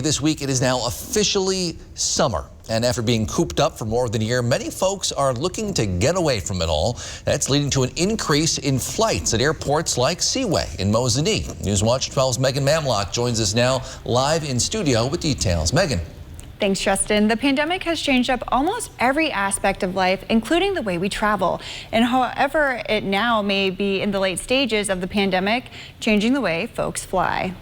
This week it is now officially summer. And after being cooped up for more than a year, many folks are looking to get away from it all. That's leading to an increase in flights at airports like CWA in Mosinee. Newswatch 12's Megan Mamlock joins us now live in studio with details. Megan. Thanks, Justin. The pandemic has changed up almost every aspect of life, including the way we travel. And however it now may be in the late stages of the pandemic, changing the way folks fly.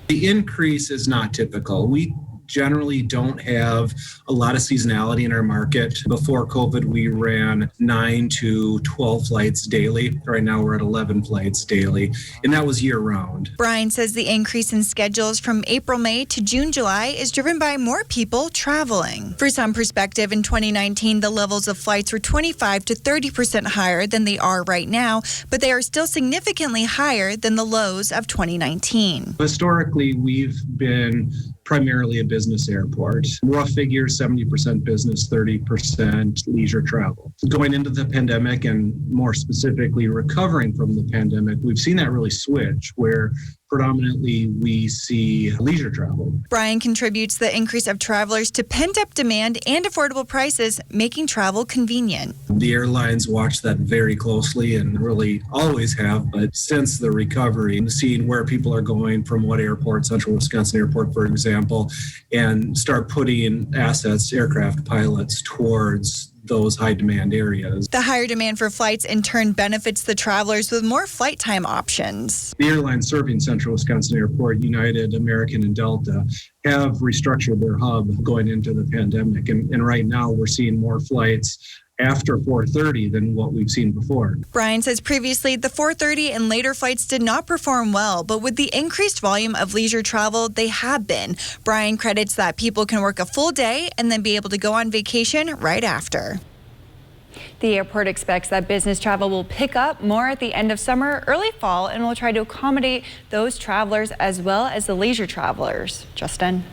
The increase is not typical. We generally don't have a lot of seasonality in our market. Before COVID, we ran 9 to 12 flights daily. Right now, we're at 11 flights daily, and that was year round. Brian says the increase in schedules from April, May to June, July is driven by more people traveling. For some perspective, in 2019, the levels of flights were 25 to 30% higher than they are right now, but they are still significantly higher than the lows of 2019. Historically, we've been primarily a business airport. Rough figures, 70% business, 30% leisure travel. Going into the pandemic and more specifically recovering from the pandemic, we've seen that really switch where predominantly we see leisure travel. Brian contributes the increase of travelers to pent-up demand and affordable prices, making travel convenient. The airlines watch that very closely and really always have, but since the recovery, seeing where people are going from what airport, Central Wisconsin Airport, for example, and start putting assets, aircraft pilots towards those high demand areas. The higher demand for flights in turn benefits the travelers with more flight time options. The airlines serving Central Wisconsin Airport, United, American, and Delta, have restructured their hub going into the pandemic. And right now we're seeing more flights after 4:30 than what we've seen before. Brian says previously the 4:30 and later flights did not perform well, but with the increased volume of leisure travel, they have been. Brian credits that people can work a full day and then be able to go on vacation right after. The airport expects that business travel will pick up more at the end of summer, early fall, and will try to accommodate those travelers as well as the leisure travelers. Justin.